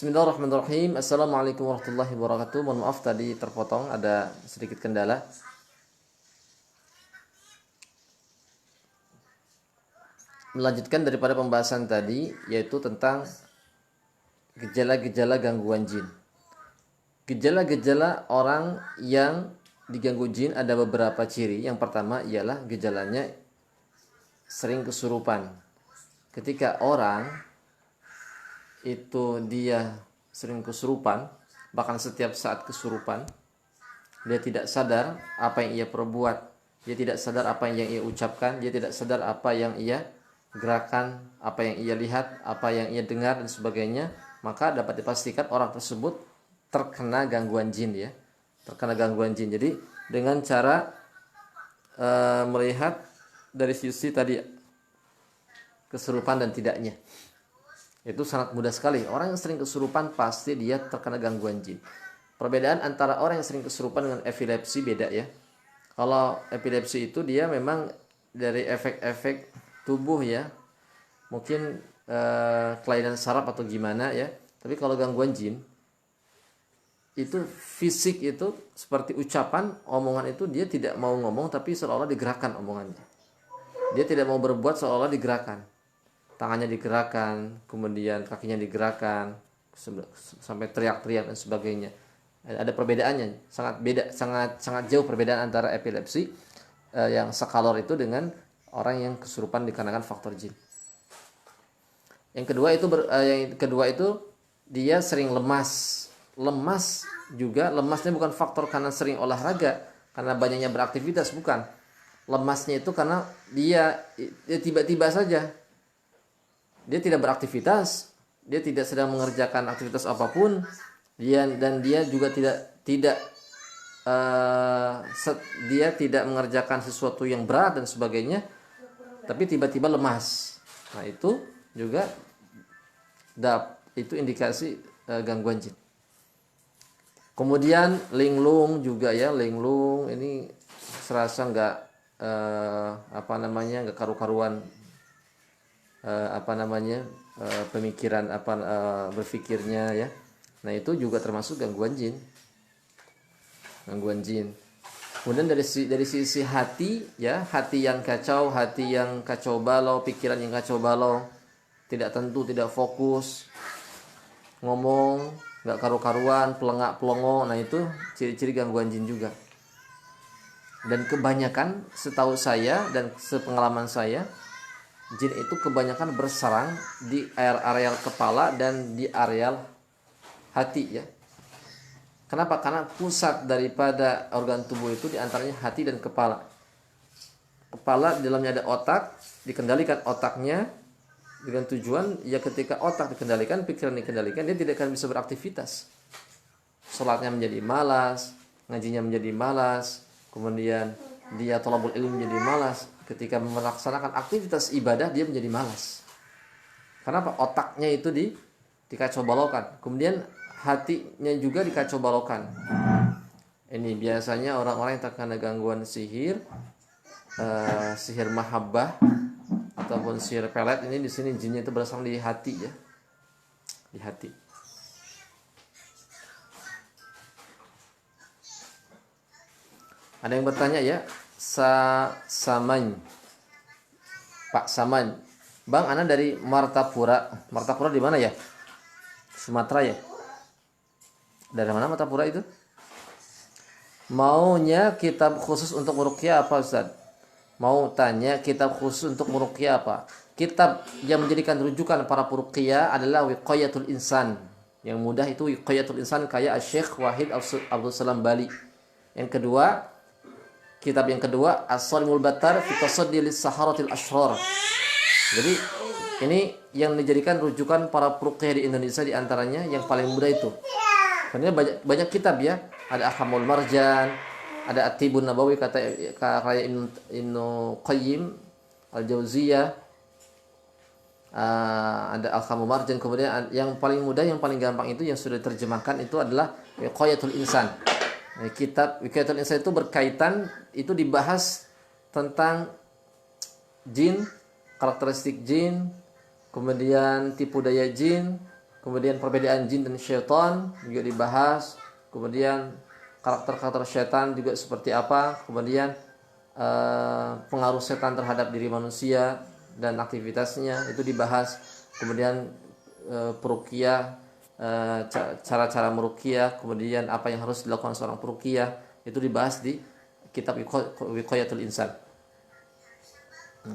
Bismillahirrahmanirrahim. Assalamualaikum warahmatullahi wabarakatuh. Mohon maaf tadi terpotong, ada sedikit kendala. Melanjutkan daripada pembahasan tadi, yaitu tentang gejala-gejala gangguan jin. Gejala-gejala orang yang diganggu jin ada beberapa ciri. Yang pertama ialah gejalanya sering kesurupan. Ketika orang itu dia sering kesurupan, bahkan setiap saat kesurupan, dia tidak sadar apa yang ia perbuat, dia tidak sadar apa yang ia ucapkan, dia tidak sadar apa yang ia gerakan, apa yang ia lihat, apa yang ia dengar dan sebagainya, maka dapat dipastikan orang tersebut terkena gangguan jin ya. Terkena gangguan jin. Jadi dengan cara melihat dari sisi tadi kesurupan dan tidaknya. Itu sangat mudah sekali. Orang yang sering kesurupan pasti dia terkena gangguan jin. Perbedaan antara orang yang sering kesurupan dengan epilepsi beda ya. Kalau epilepsi itu dia memang dari efek-efek tubuh ya. Mungkin kelainan saraf atau gimana ya. Tapi kalau gangguan jin itu fisik itu seperti ucapan, omongan itu dia tidak mau ngomong tapi seolah-olah digerakkan omongannya. Dia tidak mau berbuat seolah-olah digerakkan. Tangannya digerakkan, kemudian kakinya digerakkan, sampai teriak-teriak dan sebagainya. Ada perbedaannya, sangat beda, sangat jauh perbedaan antara epilepsi yang skalor itu dengan orang yang kesurupan dikarenakan faktor jin. Yang kedua itu dia sering lemas. Lemas juga, lemasnya bukan faktor karena sering olahraga, karena banyaknya beraktivitas, bukan. Lemasnya itu karena dia tiba-tiba saja. Dia tidak beraktivitas, dia tidak sedang mengerjakan aktivitas apapun, dia juga dia tidak mengerjakan sesuatu yang berat dan sebagainya, tapi tiba-tiba lemas. Nah itu juga itu indikasi gangguan jin. Kemudian linglung juga ya, linglung ini serasa nggak nggak karu-karuan. Pemikiran berpikirnya ya. Nah itu juga termasuk gangguan jin. Kemudian dari sisi hati ya, hati yang kacau balau, pikiran yang kacau balau, tidak tentu, tidak fokus, ngomong nggak karu-karuan, pelengak-pelongo. Nah itu ciri-ciri gangguan jin juga. Dan kebanyakan setahu saya dan sepengalaman saya, jin itu kebanyakan berserang di areal kepala dan di areal hati ya. Kenapa? Karena pusat daripada organ tubuh itu diantaranya hati dan kepala. Kepala di dalamnya ada otak, dikendalikan otaknya dengan tujuan ya ketika otak dikendalikan, pikiran dikendalikan, dia tidak akan bisa beraktivitas. Salatnya menjadi malas, ngajinya menjadi malas, kemudian dia thalabul ilmu menjadi malas. Ketika melaksanakan aktivitas ibadah dia menjadi malas. Kenapa? Otaknya itu dikacau balaukan. Kemudian hatinya juga dikacau balaukan. Ini biasanya orang-orang yang terkena gangguan sihir, sihir mahabbah ataupun sihir pelet, ini di sini jinnya itu berasal di hati ya. Di hati. Ada yang bertanya ya, Saman, Pak Saman, Bang, ana dari Martapura. Martapura di mana ya? Sumatera ya? Dari mana Martapura itu? Maunya kitab khusus untuk meruqyah apa, Ustaz? Mau tanya kitab khusus untuk meruqyah apa? Kitab yang menjadikan rujukan para peruqyah adalah Wiqayatul Insan. Yang mudah itu Wiqayatul Insan kayak Syekh Wahid Abdul Salam Bali. Kitab yang kedua As-Salimul Battar fi Tasaddi lis-Saharatil Ashrar. Jadi ini yang dijadikan rujukan para peruqyah di Indonesia, di antaranya yang paling mudah itu. Karena banyak kitab ya, ada Ahkamul Marjan, ada At-Tibun Nabawi kata Ibnu Qayyim Al-Jauziyah, ada Ahkamul Marjan. Kemudian yang paling mudah, yang paling gampang itu yang sudah diterjemahkan itu adalah Wiqayatul Insan. Kitab Wiqayatul Insan itu berkaitan, itu dibahas tentang jin, karakteristik jin, kemudian tipu daya jin, Kemudian perbedaan jin dan syaitan juga dibahas. Kemudian karakter-karakter syaitan juga seperti apa. Kemudian pengaruh setan terhadap diri manusia dan aktivitasnya itu dibahas. Kemudian peruqyah, cara-cara meruqyah, kemudian apa yang harus dilakukan seorang peruqyah itu dibahas di kitab Wiqayatul Insan.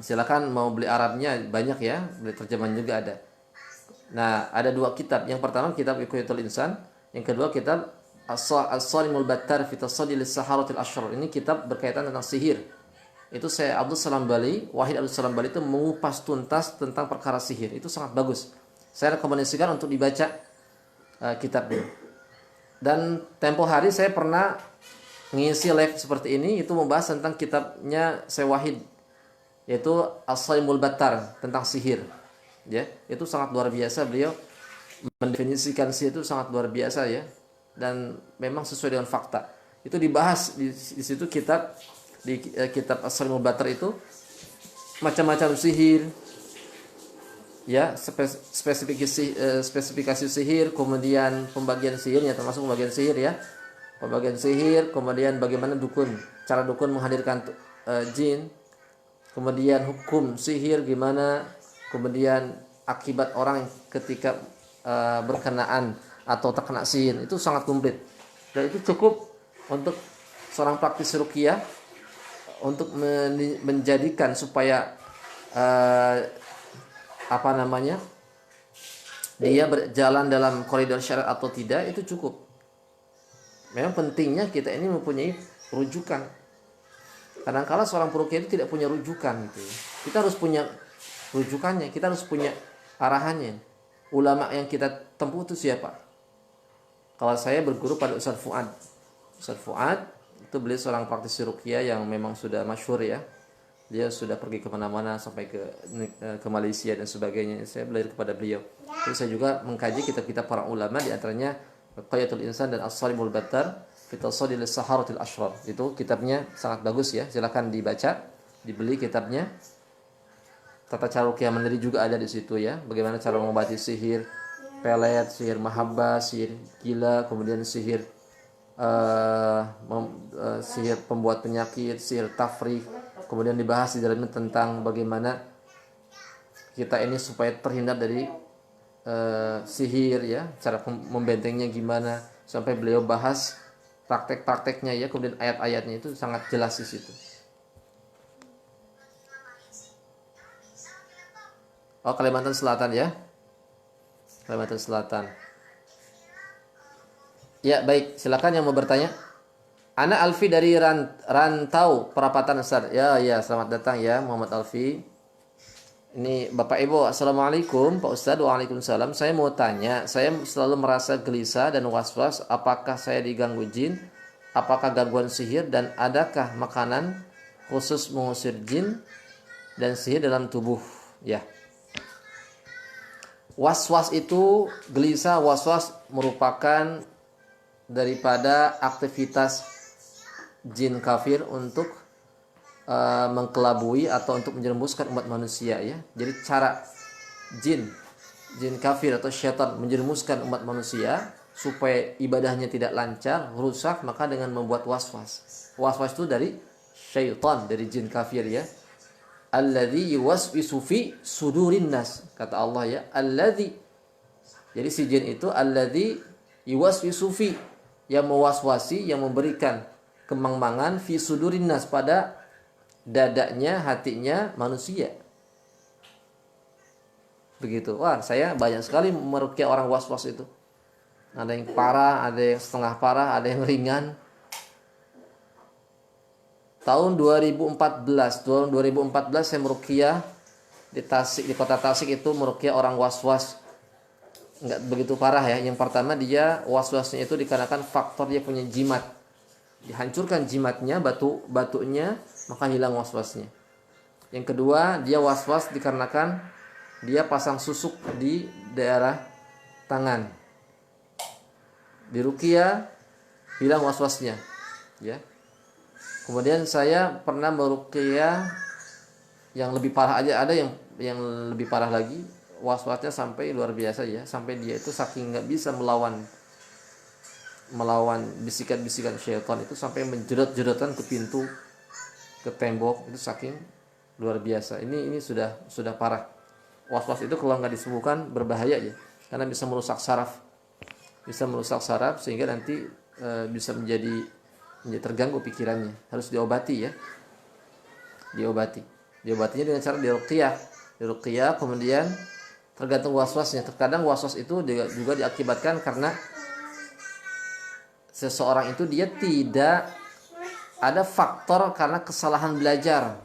Silakan mau beli Arabnya banyak ya, beli terjemahan juga ada. Nah, ada dua kitab. Yang pertama kitab Wiqayatul Insan, yang kedua kitab As-Salimul Battar fi Tasaddi lis-Saharatil Asyrar. Ini kitab berkaitan tentang sihir. Itu saya Abdul Salam Bali, Wahid Abdul Salam Bali itu mengupas tuntas tentang perkara sihir. Itu sangat bagus. Saya rekomendasikan untuk dibaca kitabnya. Dan tempo hari saya pernah mengisi live seperti ini, itu membahas tentang kitabnya saya Wahid, yaitu As-Salimul Battar tentang sihir. Ya, itu sangat luar biasa, beliau mendefinisikan sihir itu sangat luar biasa ya, dan memang sesuai dengan fakta. Itu dibahas di situ kitab kitab As-Salimul Battar itu macam-macam sihir, ya, spesifikasi sihir, kemudian pembagian sihirnya, termasuk pembagian sihir ya, pembagian sihir, kemudian bagaimana cara dukun menghadirkan jin, kemudian hukum sihir gimana, kemudian akibat orang ketika berkenaan atau terkena sihir. Itu sangat komplit dan itu cukup untuk seorang praktisi ruqyah untuk menjadikan supaya dia berjalan dalam koridor syariat atau tidak, itu cukup. Memang pentingnya kita ini mempunyai rujukan. Kadang-kala seorang peruqyah itu tidak punya rujukan gitu. Kita harus punya rujukannya, kita harus punya arahannya. Ulama yang kita tempuh itu siapa? Kalau saya berguru pada Ustaz Fuad. Ustaz Fuad itu beliau seorang praktisi ruqyah yang memang sudah masyhur ya. Dia sudah pergi kemana-mana sampai ke Malaysia dan sebagainya. Saya belajar kepada beliau. Terus saya juga mengkaji kitab-kitab para ulama, di antaranya Wiqayatul Insan dan As-Salimul Battar fi Tasaddi lis-Saharatil Asyrar. Itu kitabnya sangat bagus ya. Silakan dibaca, dibeli kitabnya. Tata cara ruqyah mandiri juga ada di situ ya. Bagaimana cara mengobati sihir pelet, sihir mahabbah, sihir gila, kemudian sihir sihir pembuat penyakit, sihir tafrik. Kemudian dibahas di dalamnya tentang bagaimana kita ini supaya terhindar dari sihir ya, cara membentengnya gimana, sampai beliau bahas praktek-prakteknya ya, kemudian ayat-ayatnya itu sangat jelas di situ. Oh, Kalimantan Selatan ya. Kalimantan Selatan. Ya, baik, silakan yang mau bertanya. Ana Alfi dari Rantau Perapatan Ustaz. Ya, selamat datang ya Muhammad Alfi. Ini Bapak Ibu, Assalamualaikum Pak Ustaz. Waalaikumsalam. Saya mau tanya, saya selalu merasa gelisah dan was-was, apakah saya diganggu jin? Apakah gangguan sihir, dan adakah makanan khusus mengusir jin dan sihir dalam tubuh? Ya. Was-was itu, gelisah, was-was merupakan daripada aktivitas jin kafir untuk mengkelabui atau untuk menjerumuskan umat manusia ya. Jadi cara jin kafir atau syaitan menjerumuskan umat manusia supaya ibadahnya tidak lancar, rusak, maka dengan membuat was-was. Was-was itu dari syaitan, dari jin kafir ya. Alladzi yuwaswisu fi sudurin nas, kata Allah ya, alladzi. Jadi si jin itu alladzi yuwaswisu fi, yang mewaswasi, yang memberikan kemang-mangan fi sudurin nas, pada dadanya, hatinya manusia. Begitu. Wah, saya banyak sekali meruqyah orang was-was itu. Ada yang parah, ada yang setengah parah, ada yang ringan. Tahun 2014 saya meruqyah di Tasik, di kota Tasik itu meruqyah orang was-was. Enggak begitu parah ya. Yang pertama, dia was-wasnya itu dikarenakan faktor dia punya jimat. Dihancurkan jimatnya, batunya, maka hilang was-wasnya. Yang kedua, dia was-was dikarenakan dia pasang susuk di daerah tangan. Diruqyah, hilang was-wasnya. Ya. Kemudian saya pernah meruqyah yang lebih parah aja, ada yang lebih parah lagi, was-wasnya sampai luar biasa ya, sampai dia itu saking nggak bisa melawan bisikan-bisikan syaitan itu, sampai menjerot-jerotan ke pintu, ke tembok, itu saking luar biasa. Ini sudah parah. Was-was itu kalau nggak disembuhkan berbahaya ya, karena bisa merusak saraf, sehingga nanti bisa menjadi terganggu pikirannya. Harus diobati ya, diobatinya dengan cara diruqyah, kemudian tergantung was-wasnya. Terkadang was-was itu juga diakibatkan karena seseorang itu dia tidak ada faktor karena kesalahan belajar,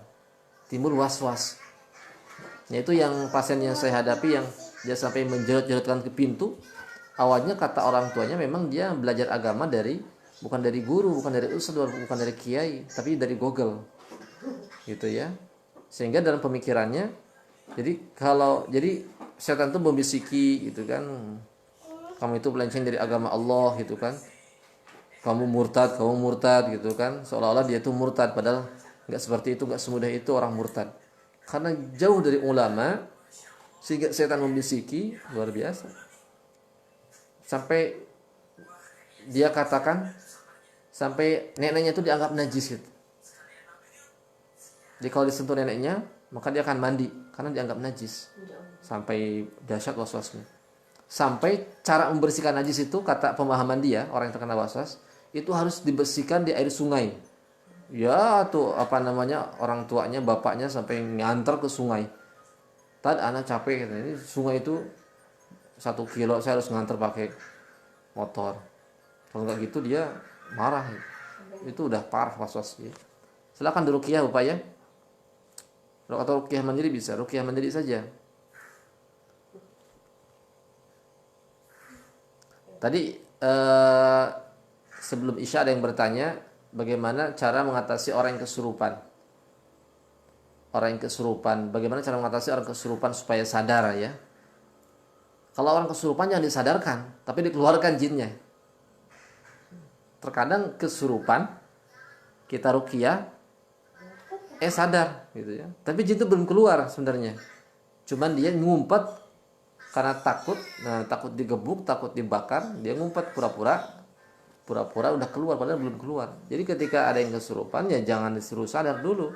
timbul was-was. Yaitu yang pasien yang saya hadapi, yang dia sampai menjerot-jerotkan ke pintu. Awalnya kata orang tuanya memang dia belajar agama bukan dari guru, bukan dari ustaz, bukan dari kiai, tapi dari Google, gitu ya. Sehingga dalam pemikirannya, jadi setan itu membisiki gitu kan, kamu itu melenceng dari agama Allah gitu kan, kamu murtad gitu kan, seolah-olah dia itu murtad, padahal nggak seperti itu, nggak semudah itu orang murtad, karena jauh dari ulama, sehingga setan membisiki luar biasa, sampai dia katakan sampai neneknya itu dianggap najis gitu. Jadi kalau disentuh neneknya, maka dia akan mandi karena dianggap najis. Sampai dahsyat waswasnya. Sampai cara membersihkan najis itu, kata pemahaman dia, orang yang terkena waswas, itu harus dibersihkan di air sungai. Ya tuh orang tuanya, bapaknya sampai nganter ke sungai. Tad anak capek gitu. Ini sungai itu 1 kilo, saya harus nganter pakai motor. Kalau nggak gitu dia marah. Itu udah parah waswasnya. Silakan diruqyah Bapak ya. Atau ruqyah mandiri bisa, ruqyah mandiri saja. Tadi sebelum Isya ada yang bertanya bagaimana cara mengatasi orang yang kesurupan. Bagaimana cara mengatasi orang kesurupan supaya sadar ya. Kalau orang kesurupan jangan disadarkan, tapi dikeluarkan jinnya. Terkadang kesurupan kita ruqyah sadar gitu ya. Tapi jin itu belum keluar sebenarnya. Cuman dia ngumpet karena takut digebuk, takut dibakar, dia ngumpet pura-pura udah keluar padahal belum keluar. Jadi ketika ada yang kesurupan ya jangan disuruh sadar dulu,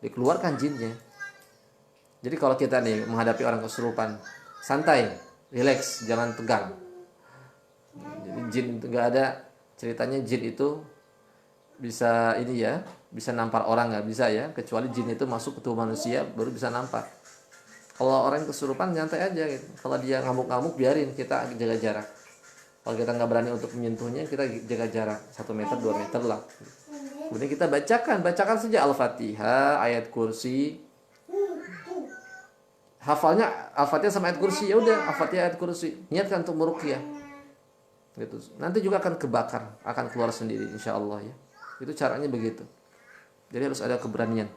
dikeluarkan jinnya. Jadi kalau kita nih menghadapi orang kesurupan, santai, relax, jangan tegang. Jadi jin itu nggak ada ceritanya jin itu bisa bisa nampar orang, nggak bisa ya, kecuali jin itu masuk ke tubuh manusia baru bisa nampar. Kalau orang kesurupan nyantai aja gitu. Kalau dia ngamuk-ngamuk biarin, kita jaga jarak. Kalau kita nggak berani untuk menyentuhnya, kita jaga jarak 1 meter 2 meter lah. Kemudian kita bacakan saja Al-Fatihah, ayat kursi. Hafalnya Al-Fatihah sama ayat kursi, ya udah Al-Fatihah ayat kursi. Niatkan untuk meruqyah. Gitu. Nanti juga akan kebakar, akan keluar sendiri insyaallah ya. Itu caranya begitu. Jadi harus ada keberanian.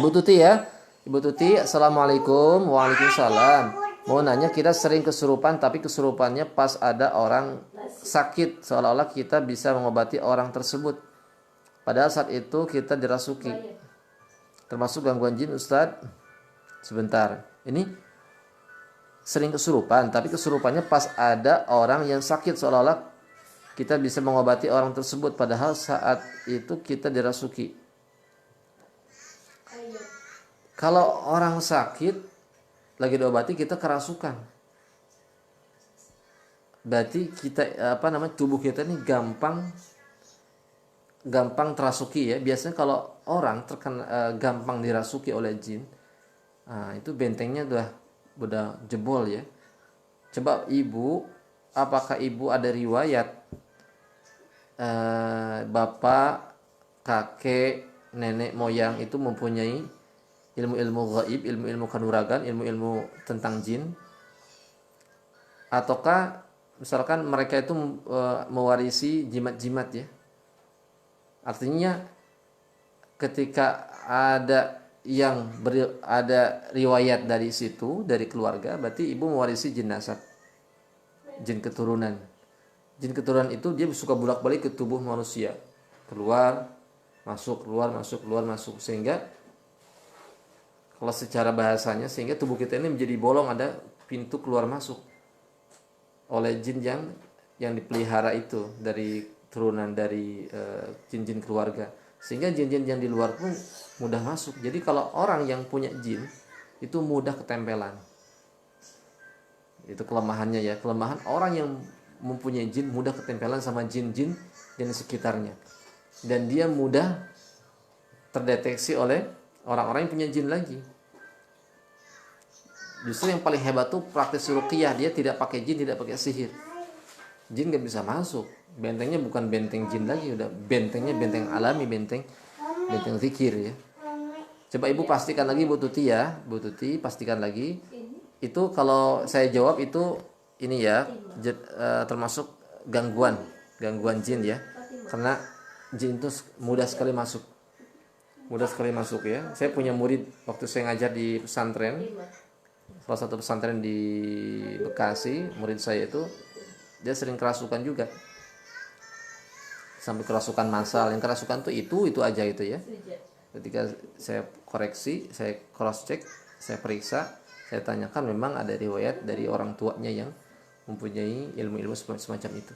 Ibu Tuti ya. Ibu Tuti, Assalamualaikum. Waalaikumsalam. Mau nanya, kita sering kesurupan, tapi kesurupannya pas ada orang sakit, seolah-olah kita bisa mengobati orang tersebut. Padahal saat itu kita dirasuki. Termasuk gangguan jin, Ustadz? Sebentar. Ini sering kesurupan, tapi kesurupannya pas ada orang yang sakit, seolah-olah kita bisa mengobati orang tersebut. Padahal saat itu kita dirasuki. Kalau orang sakit lagi diobati, kita kerasukan. Berarti kita tubuh kita ini gampang terasuki ya. Biasanya kalau orang terkena gampang dirasuki oleh jin, itu bentengnya udah jebol ya. Coba ibu, apakah ibu ada riwayat bapak, kakek, nenek moyang itu mempunyai ilmu-ilmu gaib, ilmu-ilmu kanuragan, ilmu-ilmu tentang jin? Ataukah misalkan mereka itu mewarisi jimat-jimat ya? Artinya ketika ada ada riwayat dari situ, dari keluarga, berarti ibu mewarisi jin nasab, jin keturunan. Jin keturunan itu dia suka bolak-balik ke tubuh manusia, keluar masuk, sehingga Kalau secara bahasanya, sehingga tubuh kita ini menjadi bolong, ada pintu keluar masuk oleh jin yang dipelihara itu dari turunan dari jin-jin keluarga, sehingga jin-jin yang di luar pun mudah masuk. Jadi kalau orang yang punya jin itu mudah ketempelan. Itu kelemahannya ya, kelemahan orang yang mempunyai jin mudah ketempelan sama jin-jin yang di sekitarnya, dan dia mudah terdeteksi oleh orang-orang yang punya jin lagi. Justru yang paling hebat tuh praktis ruqyah, dia tidak pakai jin, tidak pakai sihir. Jin gak bisa masuk. Bentengnya bukan benteng jin lagi, udah bentengnya benteng alami, benteng zikir ya. Coba ibu pastikan lagi Bu Tuti ya, Bu Tuti pastikan lagi. Itu kalau saya jawab itu ini ya, termasuk gangguan jin ya. Karena jin itu mudah sekali masuk. Mudah sekali masuk ya. Saya punya murid waktu saya ngajar di pesantren, salah satu pesantren di Bekasi, murid saya itu dia sering kerasukan juga, sampai kerasukan massal. Yang kerasukan tuh itu aja itu ya. Ketika saya koreksi, saya cross check, saya periksa, saya tanyakan, memang ada riwayat dari orang tuanya yang mempunyai ilmu-ilmu semacam itu.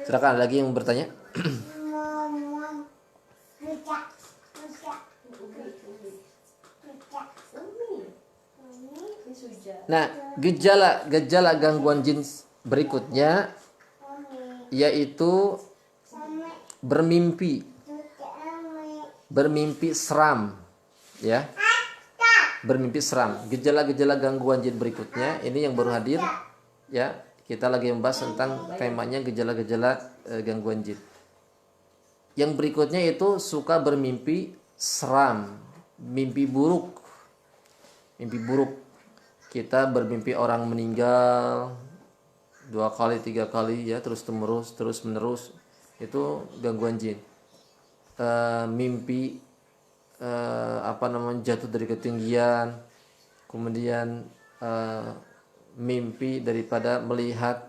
Silakan, ada lagi yang bertanya? Nah, gejala gangguan jin berikutnya yaitu bermimpi seram ya. Bermimpi seram. Gejala-gejala gangguan jin berikutnya ini yang baru hadir ya. Kita lagi membahas tentang temanya gejala-gejala gangguan jin. Yang berikutnya itu suka bermimpi seram, mimpi buruk. Mimpi buruk. Kita bermimpi orang meninggal 2 kali 3 kali ya, terus menerus, itu gangguan jin. Mimpi jatuh dari ketinggian, kemudian mimpi daripada melihat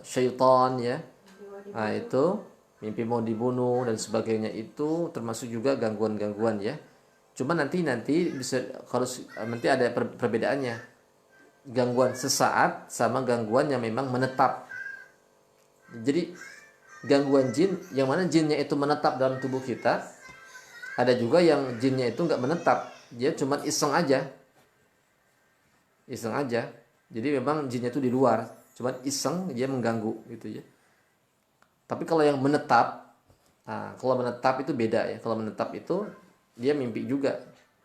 syaitan ya. Nah, itu mimpi mau dibunuh dan sebagainya, itu termasuk juga gangguan-gangguan ya. Cuma nanti bisa harus nanti ada perbedaannya. Gangguan sesaat sama gangguan yang memang menetap. Jadi gangguan jin yang mana jinnya itu menetap dalam tubuh kita, ada juga yang jinnya itu nggak menetap, dia cuma iseng aja. Jadi memang jinnya itu di luar, cuma iseng dia mengganggu gitu ya. Tapi kalau yang menetap, kalau menetap itu beda ya. Kalau menetap itu dia mimpi juga,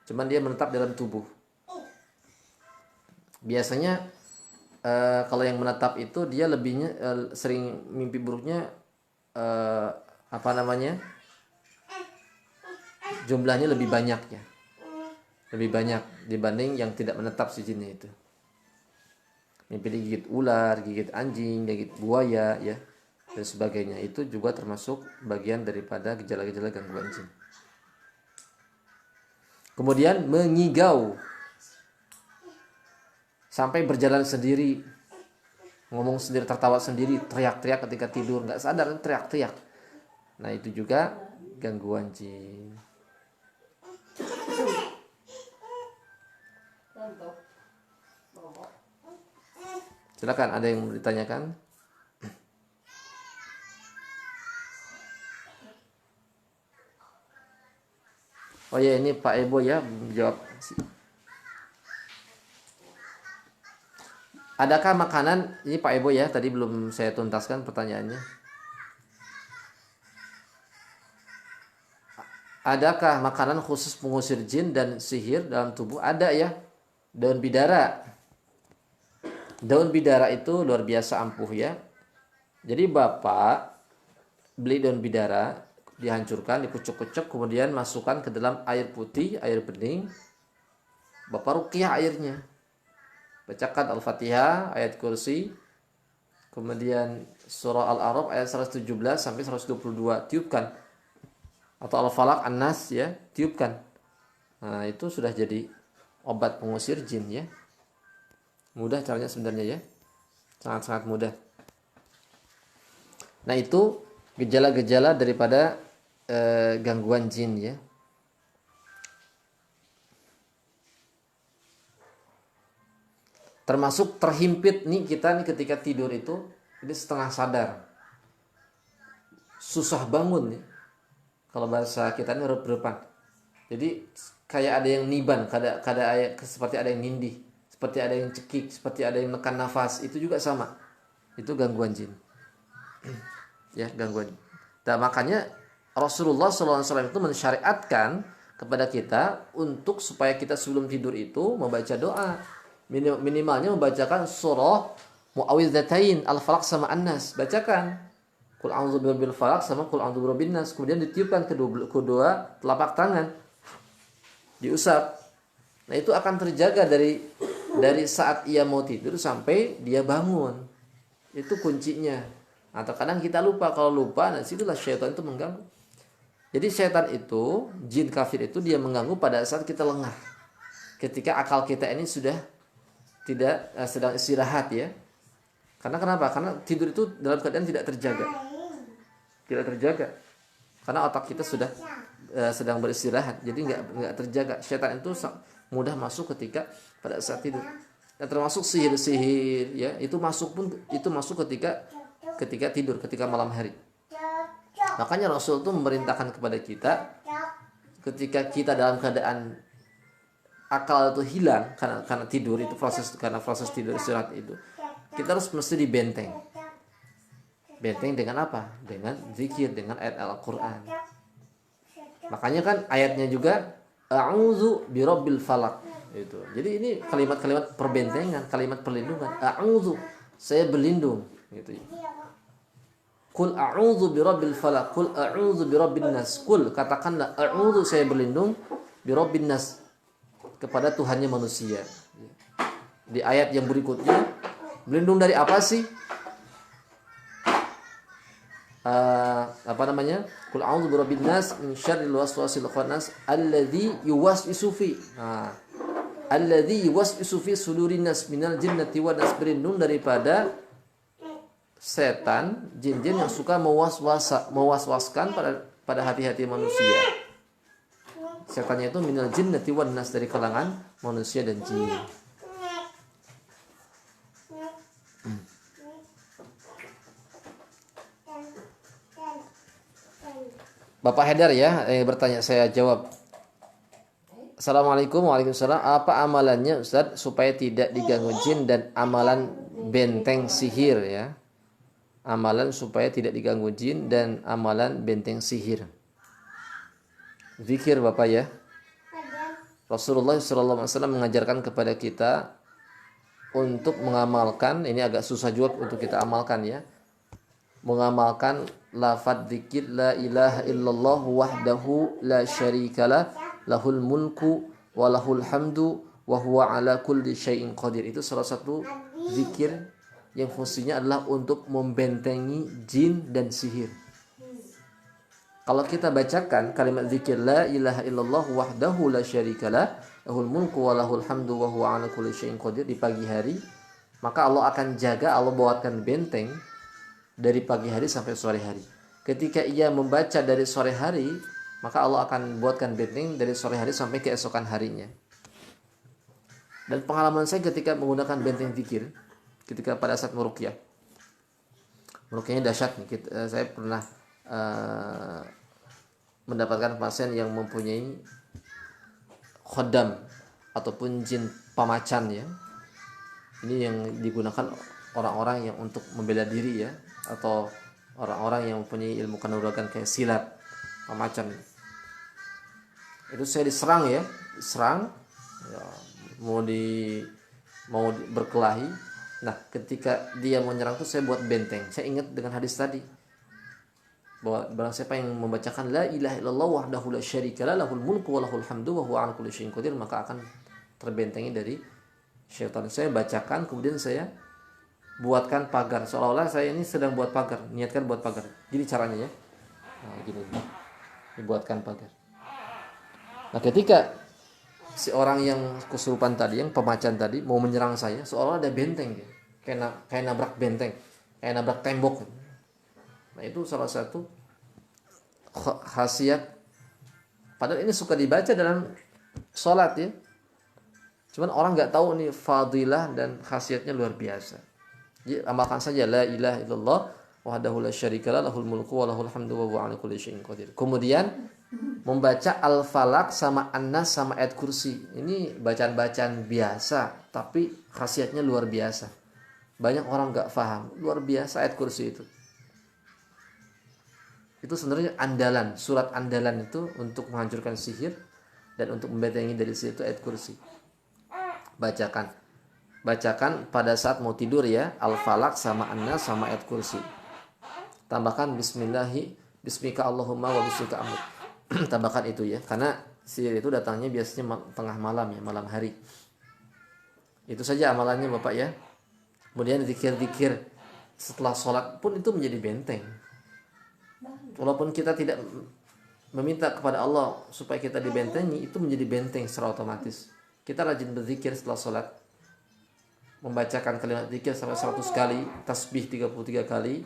cuman dia menetap dalam tubuh. Biasanya kalau yang menetap itu dia lebihnya sering mimpi buruknya jumlahnya lebih banyak ya, lebih banyak dibanding yang tidak menetap si jinnya itu. Mimpi digigit ular, gigit anjing, gigit buaya ya, dan sebagainya, itu juga termasuk bagian daripada gejala-gejala gangguan jin. Kemudian mengigau sampai berjalan sendiri, ngomong sendiri, tertawa sendiri, teriak-teriak ketika tidur, nggak sadar teriak-teriak. Nah, itu juga gangguan jin. Silakan, ada yang mau ditanyakan? Oh ya, ini Pak Ebo ya jawab. Adakah makanan, ini Pak Ebo ya, tadi belum saya tuntaskan pertanyaannya. Adakah makanan khusus pengusir jin dan sihir dalam tubuh? Ada ya. Daun bidara. Daun bidara itu luar biasa ampuh ya. Jadi Bapak beli daun bidara, dihancurkan, dikucuk-kucuk, kemudian masukkan ke dalam air putih, air bening. Bapak ruqyah airnya. Bacakan Al-Fatihah, ayat kursi, kemudian surah Al-A'raf ayat 117 sampai 122, tiupkan. Atau Al-Falaq, An-Nas ya, tiupkan. Nah, itu sudah jadi obat pengusir jin ya. Mudah caranya sebenarnya ya. Sangat-sangat mudah. Nah, itu gejala-gejala daripada gangguan jin ya. Termasuk terhimpit nih kita nih ketika tidur itu, ini setengah sadar, susah bangun nih. Kalau bahasa kita ini rep-repan. Jadi kayak ada yang niban, seperti ada yang nindih, seperti ada yang cekik, seperti ada yang menekan nafas, itu juga sama. Itu gangguan jin. Ya, gangguan. Dan makanya Rasulullah SAW itu mensyariatkan kepada kita untuk supaya kita sebelum tidur itu membaca doa. Minimalnya membacakan surah Muawwidzatain, Al-Falaq sama An-Nas. Bacakan Qul a'udzu birabbil falaq sama Qul a'udzu birabbin nas. Kemudian ditiupkan kedua telapak tangan. Diusap. Nah, itu akan terjaga dari saat ia mau tidur sampai dia bangun. Itu kuncinya. Nah, terkadang kita lupa. Kalau lupa, nah situlah syaitan itu mengganggu. Jadi syaitan itu, jin kafir itu dia mengganggu pada saat kita lengah. Ketika akal kita ini sudah tidak sedang istirahat ya. Karena kenapa? Karena tidur itu dalam keadaan tidak terjaga. Tidak terjaga. Karena otak kita sudah sedang beristirahat. Jadi nggak terjaga. Syaitan itu mudah masuk ketika pada saat tidur. Dan termasuk sihir-sihir ya, itu masuk ketika tidur, ketika malam hari. Makanya Rasul itu memerintahkan kepada kita ketika kita dalam keadaan akal itu hilang karena tidur itu karena proses tidur istirahat itu, kita harus mesti dibenteng. Benteng dengan apa? Dengan zikir, dengan ayat Al-Qur'an. Makanya kan ayatnya juga a'udzu birabbil falaq itu. Jadi ini kalimat-kalimat perbentengan, kalimat perlindungan. A'udzu, saya berlindung gitu. Qul a'udzu birabbil falaq, qul a'udzu birabbin nas. Qul, katakanlah a'udzu, saya berlindung birabbin nas, kepada Tuhannya manusia. Di ayat yang berikutnya, berlindung dari apa sih? Qul a'udzu birabbin nas min syarril waswasil khannas alladzi yuwaswisu fi. Alladzi yuwaswisu fi sudurin nas minal jinnati wan nas, berlindung daripada setan, jin-jin yang suka mewaswaskan pada hati-hati manusia. Setannya itu minal jinnati wan nas, dari kalangan manusia dan jin. Bapak Haidar ya, bertanya, saya jawab. Assalamualaikum. Waalaikumsalam. Apa amalannya Ustaz supaya tidak diganggu jin dan amalan benteng sihir ya? Amalan supaya tidak diganggu jin dan amalan benteng sihir. Zikir Bapak ya. Rasulullah SAW mengajarkan kepada kita untuk mengamalkan, ini agak susah juga untuk kita amalkan ya. Mengamalkan lafaz zikir la ilaha illallah wahdahu la syarikalah lahul mulku wa lahul hamdu wa huwa ala kulli syai'in qadir. Itu salah satu zikir yang fungsinya adalah untuk membentengi jin dan sihir. Kalau kita bacakan kalimat zikir la ilaha illallah wahdahu la syarikalah lahul mulku wa lahul hamdu wa huwa ala kulli syai'in qadir di pagi hari, maka Allah akan jaga, Allah buatkan benteng dari pagi hari sampai sore hari. Ketika ia membaca dari sore hari, maka Allah akan buatkan benteng dari sore hari sampai keesokan harinya. Dan pengalaman saya ketika menggunakan benteng zikir, ketika pada saat meruqyah, meruqyahnya dahsyat nih. Saya pernah mendapatkan pasien yang mempunyai khodam ataupun jin pamacan ya. Ini yang digunakan orang-orang yang untuk membela diri ya, atau orang-orang yang mempunyai ilmu kanuragan kayak silat, pamacan. Itu saya diserang ya, ya, mau berkelahi. Nah, ketika dia mau nyerang itu saya buat benteng. Saya ingat dengan hadis tadi, bahwa barang siapa yang membacakan la ilaha illallah wahdahu la syarikalah lahul mulku wa lahul hamdu wa huwa ala kulli syai'in qadir, maka akan terbentengi dari syaitan. Saya bacakan, kemudian saya buatkan pagar, seolah-olah saya ini sedang buat pagar, niatkan buat pagar. Gini caranya ya. Nah, gini. Dibuatkan pagar. Nah, ketika si orang yang kesurupan tadi, yang pemacan tadi mau menyerang saya, seolah ada benteng dia. Kayak nabrak benteng, kayak nabrak tembok. Nah, itu salah satu khasiat, padahal ini suka dibaca dalam sholat ya. Cuman orang nggak tahu nih fadilah dan khasiatnya luar biasa. Jadi amalkan saja la ilaha illallah wahdahu la syarikalah lahul mulku wa lahul hamdu wa huwa ala kulli syai'in qadir. Kemudian membaca Al-Falaq sama An-Nas sama ayat kursi. Ini bacaan-bacaan biasa tapi khasiatnya luar biasa. Banyak orang nggak paham. Luar biasa ayat kursi itu. Itu sebenarnya andalan, surat andalan itu untuk menghancurkan sihir dan untuk membentengi dari sihir itu ayat kursi. Bacakan pada saat mau tidur ya, Al-Falaq sama An-Nas sama ayat kursi. Tambahkan bismika Allahumma wa bismika amut. Tambahkan itu ya, karena sihir itu datangnya biasanya tengah malam ya, malam hari. Itu saja amalannya Bapak ya. Kemudian zikir-zikir setelah sholat pun itu menjadi benteng. Walaupun kita tidak meminta kepada Allah supaya kita dibentengi, itu menjadi benteng secara otomatis. Kita rajin berzikir setelah sholat, membacakan kalimat zikir sampai 100 kali, tasbih 33 kali,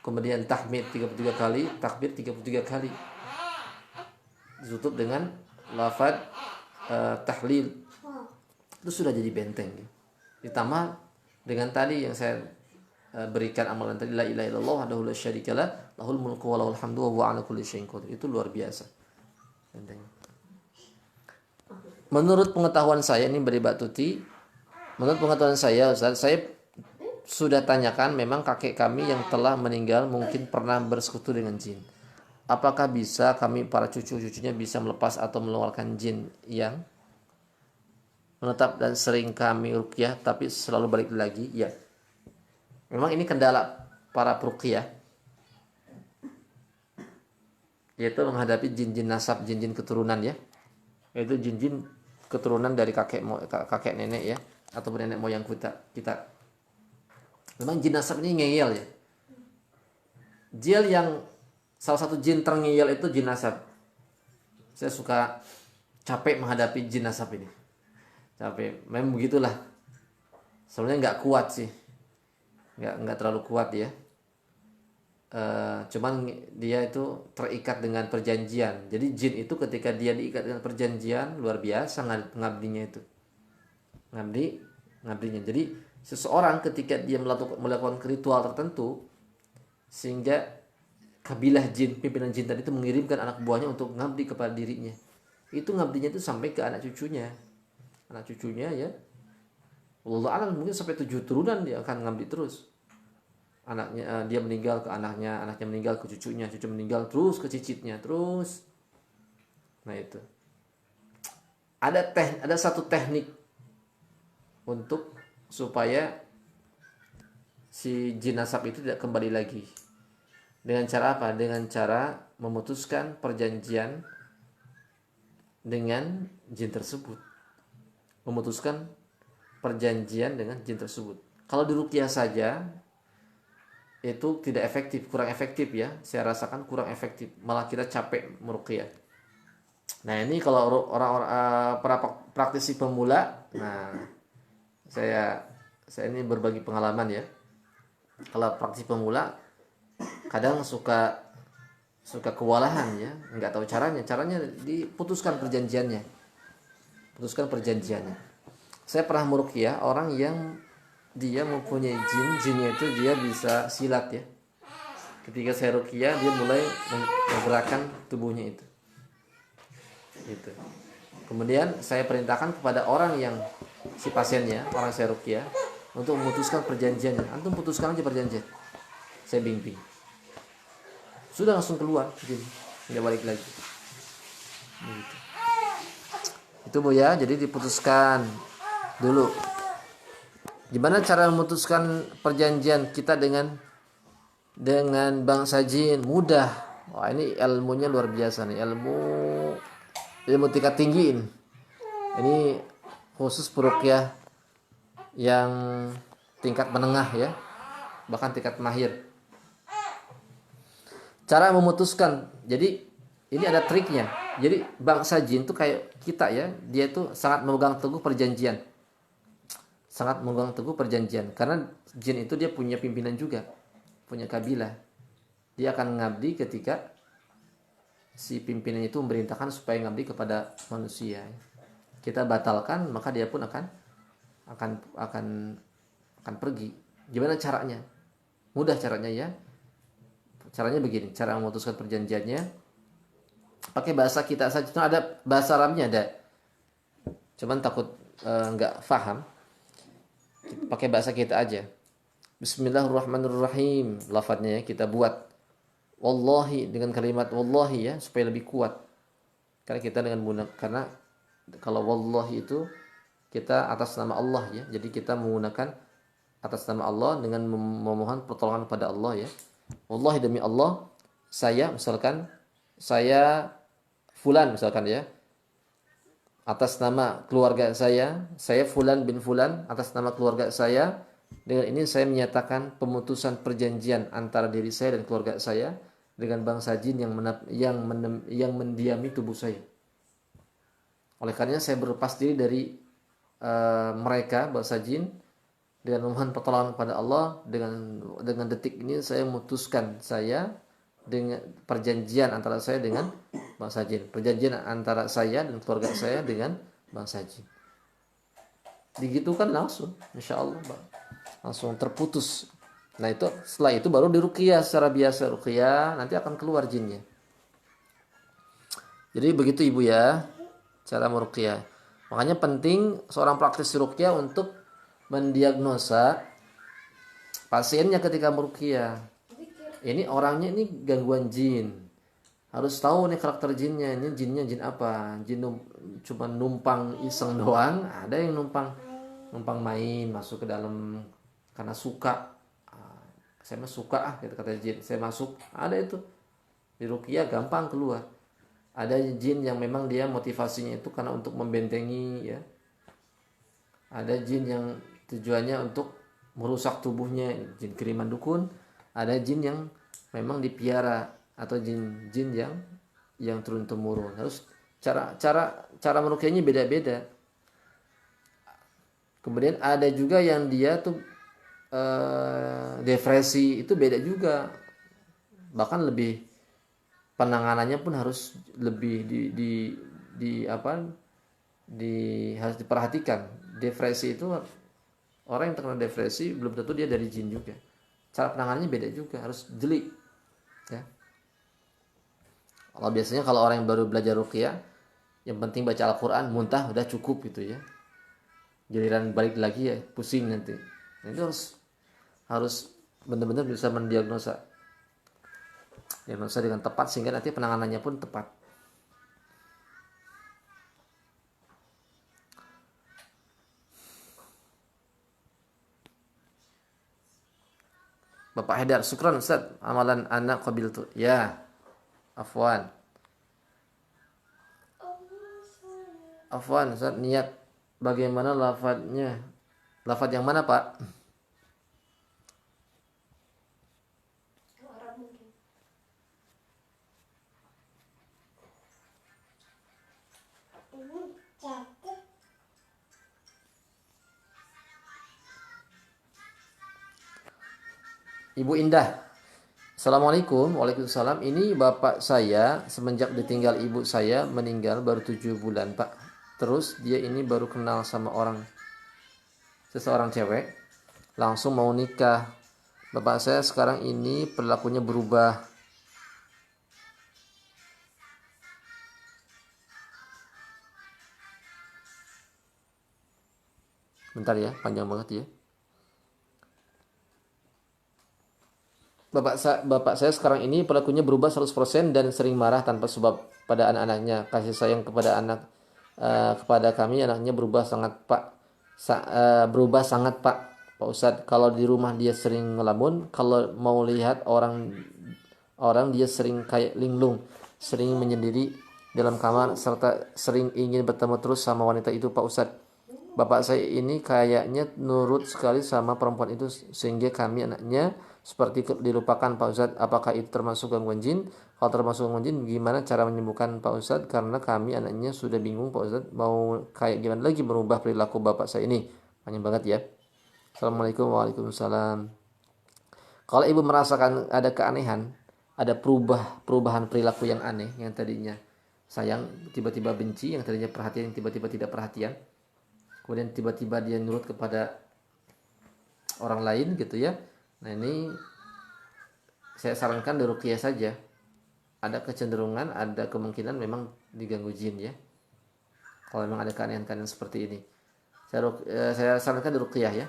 kemudian tahmid 33 kali, takbir 33 kali, ditutup dengan lafaz tahlil. Itu sudah jadi benteng. Ditambah dengan tadi yang saya berikan amalan tadi, la ilaha illallah wahdahu la syarikalah lahul mulku wa lahul hamdu wa huwa ala kulli syai'in qadir. Itu luar biasa benteng. Menurut pengetahuan saya, ini beri Mbak Tuti, menurut pengetahuan saya Ustaz, saya sudah tanyakan, memang kakek kami yang telah meninggal mungkin pernah bersekutu dengan jin. Apakah bisa kami para cucu-cucunya bisa melepas atau mengeluarkan jin yang menetap dan sering kami ruqyah tapi selalu balik lagi? Ya. Memang ini kendala para peruqyah, yaitu menghadapi jin-jin nasab, jin-jin keturunan ya. Yaitu jin-jin keturunan dari kakek nenek ya, ataupun nenek moyang kita. Memang jin nasab ini ngeyel ya. Jin yang salah satu jin terngeyel itu jin nasab. Saya suka capek menghadapi jin nasab ini. Capek, memang begitulah. Sebenarnya nggak kuat sih, nggak terlalu kuat ya. Cuman dia itu terikat dengan perjanjian. Jadi jin itu ketika dia diikat dengan perjanjian, luar biasa ngabdinya itu. Ngabdinya. Jadi seseorang ketika dia melakukan ritual tertentu, sehingga kabilah jin, pimpinan jin tadi itu mengirimkan anak buahnya untuk ngabdi kepada dirinya. Itu ngabdinya itu sampai ke anak cucunya. Anak cucunya ya, wallahu a'lam, mungkin sampai 7 turunan dia akan ngabdi terus. Anaknya dia meninggal ke anaknya meninggal ke cucunya, cucu meninggal terus ke cicitnya terus. Nah itu ada satu teknik untuk supaya si jin nasab itu tidak kembali lagi. Dengan cara apa? Dengan cara memutuskan perjanjian dengan jin tersebut. Memutuskan perjanjian dengan jin tersebut. Kalau diruqyah saja itu tidak efektif, kurang efektif ya. Saya rasakan kurang efektif, malah kita capek meruqyah. Nah ini kalau orang-orang para praktisi pemula, nah saya ini berbagi pengalaman ya. Kalau praktisi pemula kadang suka kewalahan ya, nggak tahu caranya diputuskan perjanjiannya. Saya pernah meruqyah orang yang dia mempunyai jinnya itu dia bisa silat ya. Ketika saya ruqyah, dia mulai menggerakkan tubuhnya itu. Gitu. Kemudian saya perintahkan kepada orang yang si pasiennya, orang saya ruqyah, untuk memutuskan perjanjiannya. Antum putuskan aja perjanjian. Saya bimbing. Sudah langsung keluar, jin, tidak balik lagi. Gitu. Itu Bu ya, jadi diputuskan dulu. Gimana cara memutuskan perjanjian kita dengan bangsa jin? Mudah. Wah, ini ilmunya luar biasa nih, ilmu tingkat tinggi ini. Ini khusus peruqyah yang tingkat menengah ya, bahkan tingkat mahir. Cara memutuskan. Jadi ini ada triknya. Jadi bangsa jin itu kayak kita ya, dia itu sangat memegang teguh perjanjian. Karena jin itu dia punya pimpinan juga, punya kabilah. Dia akan mengabdi ketika si pimpinan itu memerintahkan supaya ngabdi kepada manusia. Kita batalkan, maka dia pun akan akan akan pergi. Gimana caranya? Mudah caranya ya. Caranya begini, cara memutuskan perjanjiannya pakai bahasa kita saja. Nah, ada bahasa Arabnya ada. Cuman takut nggak paham. Pakai bahasa kita aja. Bismillahirrahmanirrahim. Lafadznya ya, kita buat. Wallahi dengan kalimat wallahi ya supaya lebih kuat. Karena kita dengan menggunakan, karena kalau wallahi itu kita atas nama Allah ya. Jadi kita menggunakan atas nama Allah dengan memohon pertolongan kepada Allah ya. Wallahi demi Allah, saya misalkan saya fulan misalkan ya. Atas nama keluarga saya fulan bin fulan atas nama keluarga saya. Dengan ini saya menyatakan pemutusan perjanjian antara diri saya dan keluarga saya dengan bangsa jin yang mendiami tubuh saya. Oleh karenanya saya berlepas diri dari mereka bangsa jin dengan memohon pertolongan kepada Allah. Dengan detik ini saya memutuskan saya dengan perjanjian antara saya dengan bangsa jin, perjanjian antara saya dan keluarga saya dengan bangsa jin. Digitukan langsung, insya Allah langsung terputus. Nah itu setelah itu baru diruqyah secara biasa, ruqyah nanti akan keluar jinnya. Jadi begitu ibu ya cara meruqyah. Makanya penting seorang praktisi ruqyah untuk mendiagnosa pasiennya ketika meruqyah. Ini orangnya ini gangguan jin. Harus tahu nih karakter jinnya. Ini jinnya jin apa? Jin cuma numpang iseng doang. Ada yang numpang main masuk ke dalam karena suka. Saya mah suka gitu kata jin. Saya masuk. Ada itu. Di ruqyah gampang keluar. Ada jin yang memang dia motivasinya itu karena untuk membentengi ya. Ada jin yang tujuannya untuk merusak tubuhnya, jin kiriman dukun. Ada jin yang memang dipiara atau jin yang turun temurun. Harus cara meruqyahnya beda-beda. Kemudian ada juga yang dia tuh depresi, itu beda juga. Bahkan lebih penanganannya pun harus lebih harus diperhatikan. Depresi itu orang yang terkena depresi belum tentu dia dari jin juga. Cara penanganannya beda juga, harus jeli. Ya. Kalau biasanya kalau orang yang baru belajar ruqyah, yang penting baca Al-Quran, muntah udah cukup gitu ya. Giliran balik lagi ya pusing nanti. Nah, itu harus benar-benar bisa mendiagnosa dengan tepat sehingga nanti penanganannya pun tepat. Bapak Haidar, syukran Ustaz, amalan anak qabiltu. Ya, afwan. Afwan Ustaz, niat bagaimana lafadznya? Lafadz yang mana Pak? Ibu Indah. Assalamualaikum. Waalaikumsalam. Ini bapak saya semenjak ditinggal ibu saya meninggal baru 7 bulan Pak. Terus dia ini baru kenal sama seseorang cewek. Langsung mau nikah. Bapak saya sekarang ini perilakunya berubah. Bentar ya, panjang banget ya. Bapak saya sekarang ini perilakunya berubah 100% dan sering marah tanpa sebab pada anak-anaknya. Kasih sayang kepada kami anaknya berubah sangat berubah sangat Pak Ustadz. Kalau di rumah dia sering ngelamun, kalau mau lihat orang dia sering kayak linglung, sering menyendiri dalam kamar serta sering ingin bertemu terus sama wanita itu Pak Ustadz. Bapak saya ini kayaknya nurut sekali sama perempuan itu sehingga kami anaknya seperti dilupakan Pak Ustadz. Apakah itu termasuk gangguan jin? Kalau termasuk gangguan jin, gimana cara menyembuhkan Pak Ustadz? Karena kami anaknya sudah bingung Pak Ustadz, mau kayak gimana lagi merubah perilaku bapak saya ini. Panjang banget ya. Assalamualaikum. Waalaikumsalam. Kalau ibu merasakan ada keanehan, ada perubahan perilaku yang aneh, yang tadinya sayang tiba-tiba benci, yang tadinya perhatian tiba-tiba tidak perhatian, kemudian tiba-tiba dia nurut kepada orang lain gitu ya. Nah ini saya sarankan diruqyah saja. Ada kecenderungan, ada kemungkinan memang diganggu jin ya. Kalau memang ada keanehan-keanehan seperti ini, saya sarankan diruqyah ya.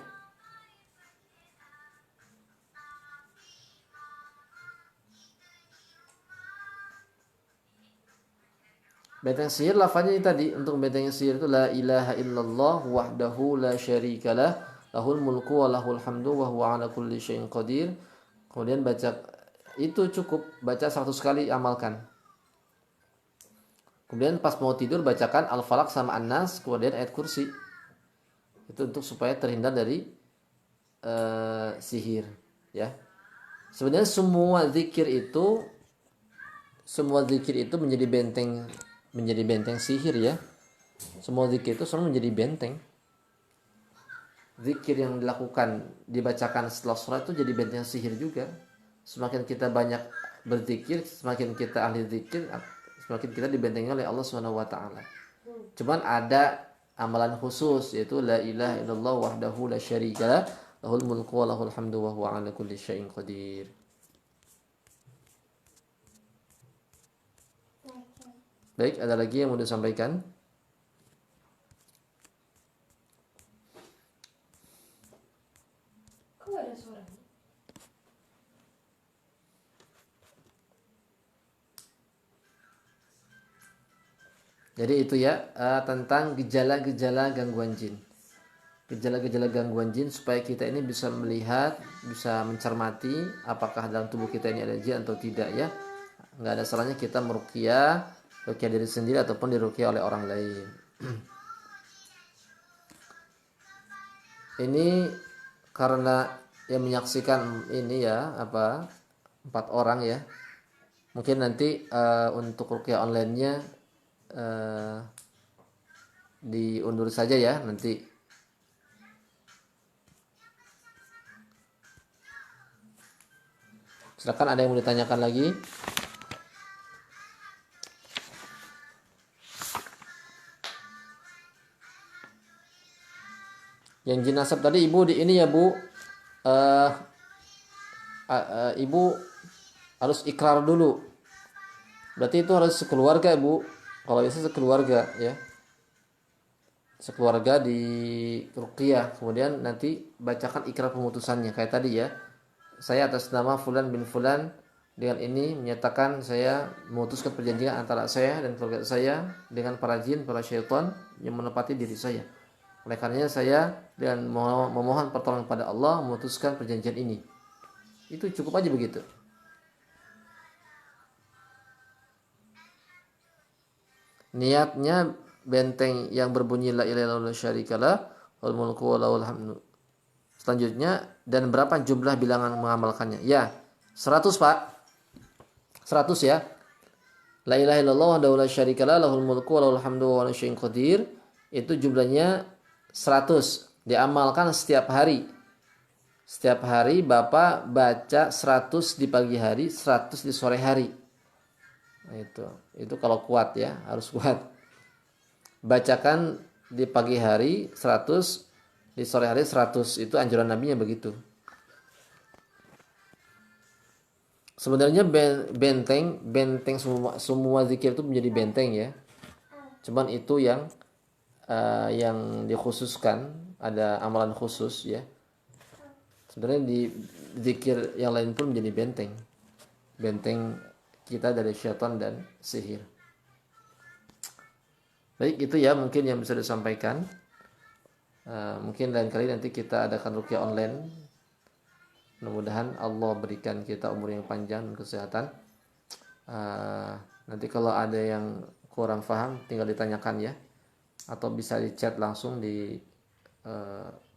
Benteng sihir lafaznya ini tadi, untuk benteng sihir itu la ilaha illallah wahdahu la syarikalah lahul mulku wa lahul hamdu wa huwa ala kulli syai'in qadir. Kemudian baca itu cukup, baca 100 kali amalkan. Kemudian pas mau tidur bacakan Al-Falaq sama An-Nas, kemudian ayat kursi. Itu untuk supaya terhindar dari sihir ya. Sebenarnya semua zikir itu menjadi benteng sihir ya. Semua zikir itu selalu menjadi benteng. Zikir yang dilakukan, dibacakan setelah sholat itu jadi benteng sihir juga. Semakin kita banyak berzikir, semakin kita ahli zikir, semakin kita dibentengi oleh Allah Subhanahu wa taala. Cuman ada amalan khusus, yaitu la ilaha illallah wahdahu la syarikalah lahul mulku wa lahul hamdu wa huwa ala kulli syai'in qadir. Baik, ada lagi yang mau disampaikan? Kok ada suaranya? Jadi itu ya, tentang gejala-gejala gangguan jin. Gejala-gejala gangguan jin supaya kita ini bisa melihat, bisa mencermati apakah dalam tubuh kita ini ada jin atau tidak ya. Nggak ada salahnya kita meruqyah diri sendiri ataupun diruqyah oleh orang lain. Ini karena yang menyaksikan ini ya 4 orang ya. Mungkin nanti untuk ruqyah online-nya diundur saja ya nanti. Silakan, ada yang mau ditanyakan lagi? Yang jin nasab tadi ibu di ini ya bu, ibu harus ikrar dulu. Berarti itu harus sekeluarga ibu. Kalau biasa sekeluarga ya, sekeluarga di ruqyah, kemudian nanti bacakan ikrar pemutusannya kayak tadi ya. Saya atas nama Fulan bin Fulan dengan ini menyatakan saya memutuskan perjanjian antara saya dan keluarga saya dengan para jin, para syaitan yang menepati diri saya. Oleh karenanya saya dengan memohon pertolongan pada Allah memutuskan perjanjian ini. Itu cukup aja begitu. Niatnya benteng yang berbunyi la ilaha illallah syarikalah wal mulku wa lahul hamdu. Selanjutnya, dan berapa jumlah bilangan mengamalkannya? Ya, 100 Pak. 100 ya. La ilaha illallah wahdahu la syarikalah lahul mulku wa lahul hamdu wa huwa ala syai'in qadir. Itu jumlahnya 100. Diamalkan setiap hari. Setiap hari Bapak baca 100 di pagi hari, 100 di sore hari. Nah, itu kalau kuat ya, harus kuat. Bacakan di pagi hari 100, di sore hari 100. Itu anjuran Nabi-nya begitu. Sebenarnya benteng semua zikir itu menjadi benteng ya. Cuman itu yang dikhususkan, ada amalan khusus ya. Sebenarnya di zikir yang lain pun menjadi benteng. Benteng kita dari syaitan dan sihir. Baik, itu ya mungkin yang bisa disampaikan. Mungkin lain kali nanti kita adakan ruqyah online. Mudah-mudahan Allah berikan kita umur yang panjang dan kesehatan. Nanti kalau ada yang kurang paham tinggal ditanyakan ya, atau bisa di chat langsung di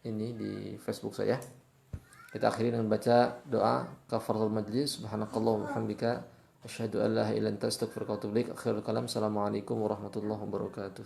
di Facebook saya. Kita akhiri dengan baca doa kafaratul majlis. Subhanakallahumma wa bihamdika asyhadu an la ilaha illa anta astaghfiruka wa atubu ilaik. Akhirul kalam. Assalamualaikum warahmatullahi wabarakatuh.